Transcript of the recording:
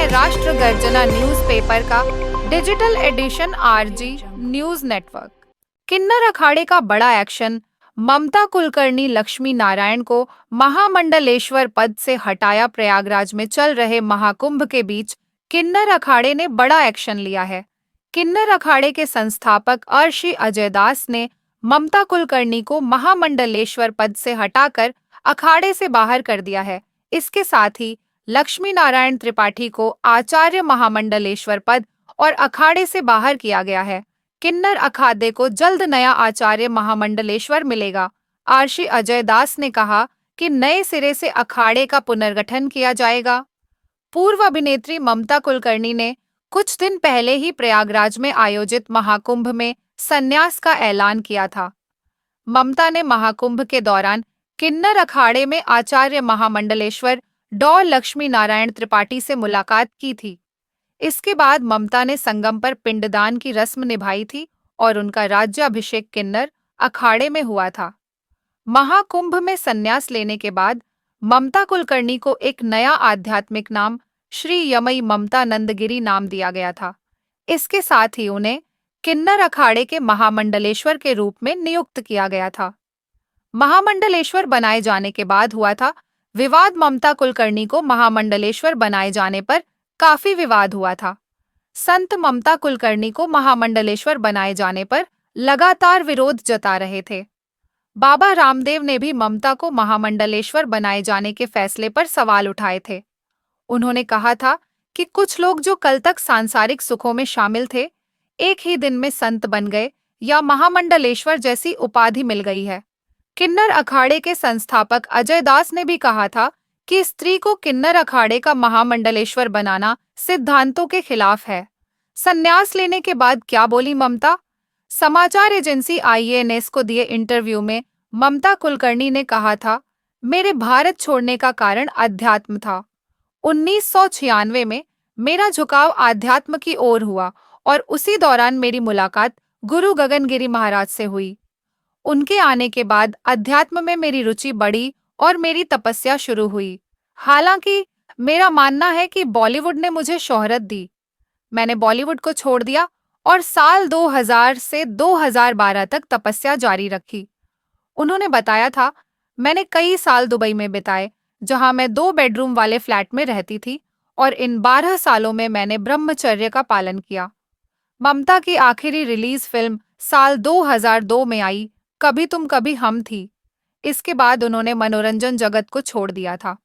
है राष्ट्र गर्जना न्यूज़पेपर का digital edition RG news network. किन्नर अखाड़े का बड़ा एक्शन, ममता कुलकर्णी लक्ष्मी नारायण को महामंडलेश्वर पद से हटाया। प्रयागराज में चल रहे महाकुंभ के बीच किन्नर अखाड़े ने बड़ा एक्शन लिया है। किन्नर अखाड़े के संस्थापक अर्शी अजय दास ने ममता कुलकर्णी को महामंडलेश्वर पद से हटाकर अखाड़े से बाहर कर दिया है। इसके साथ ही लक्ष्मी नारायण त्रिपाठी को आचार्य महामंडलेश्वर पद और अखाड़े से बाहर किया गया है। किन्नर अखाड़े को जल्द नया आचार्य महामंडलेश्वर मिलेगा। अर्शी अजय दास ने कहा कि नए सिरे से अखाड़े का पुनर्गठन किया जाएगा। पूर्व अभिनेत्री ममता कुलकर्णी ने कुछ दिन पहले ही प्रयागराज में आयोजित महाकुंभ में संन्यास का ऐलान किया था। ममता ने महाकुंभ के दौरान किन्नर अखाड़े में आचार्य महामंडलेश्वर डॉ लक्ष्मी नारायण त्रिपाठी से मुलाकात की थी। इसके बाद ममता ने संगम पर पिंडदान की रस्म निभाई थी और उनका राज्याभिषेक किन्नर अखाड़े में हुआ था। महाकुंभ में संन्यास लेने के बाद ममता कुलकर्णी को एक नया आध्यात्मिक नाम श्री यमई ममता नंदगिरी नाम दिया गया था। इसके साथ ही उन्हें किन्नर अखाड़े के महामंडलेश्वर के रूप में नियुक्त किया गया था। महामंडलेश्वर बनाए जाने के बाद हुआ था विवाद। ममता कुलकर्णी को महामंडलेश्वर बनाए जाने पर काफी विवाद हुआ था। संत ममता कुलकर्णी को महामंडलेश्वर बनाए जाने पर लगातार विरोध जता रहे थे। बाबा रामदेव ने भी ममता को महामंडलेश्वर बनाए जाने के फैसले पर सवाल उठाए थे। उन्होंने कहा था कि कुछ लोग जो कल तक सांसारिक सुखों में शामिल थे, एक ही दिन में संत बन गए या महामंडलेश्वर जैसी उपाधि मिल गई है। किन्नर अखाड़े के संस्थापक अजय दास ने भी कहा था कि स्त्री को किन्नर अखाड़े का महामंडलेश्वर बनाना सिद्धांतों के खिलाफ है। संन्यास लेने के बाद क्या बोली ममता? समाचार एजेंसी IANS को दिए इंटरव्यू में ममता कुलकर्णी ने कहा था, मेरे भारत छोड़ने का कारण अध्यात्म था। 1996 में मेरा झुकाव आध्यात्म की ओर हुआ और उसी दौरान मेरी मुलाकात गुरु गगनगिरी महाराज से हुई। उनके आने के बाद अध्यात्म में मेरी रुचि बढ़ी और मेरी तपस्या शुरू हुई। हालांकि मेरा मानना है कि बॉलीवुड ने मुझे शोहरत दी। मैंने बॉलीवुड को छोड़ दिया और साल 2000 से 2012 तक तपस्या जारी रखी। उन्होंने बताया था, मैंने कई साल दुबई में बिताए, जहां मैं 2 बेडरूम वाले फ्लैट में रहती थी और इन 12 सालों में मैंने ब्रह्मचर्य का पालन किया। ममता की आखिरी रिलीज फिल्म साल 2002 में आई, कभी तुम कभी हम थी। इसके बाद उन्होंने मनोरंजन जगत को छोड़ दिया था।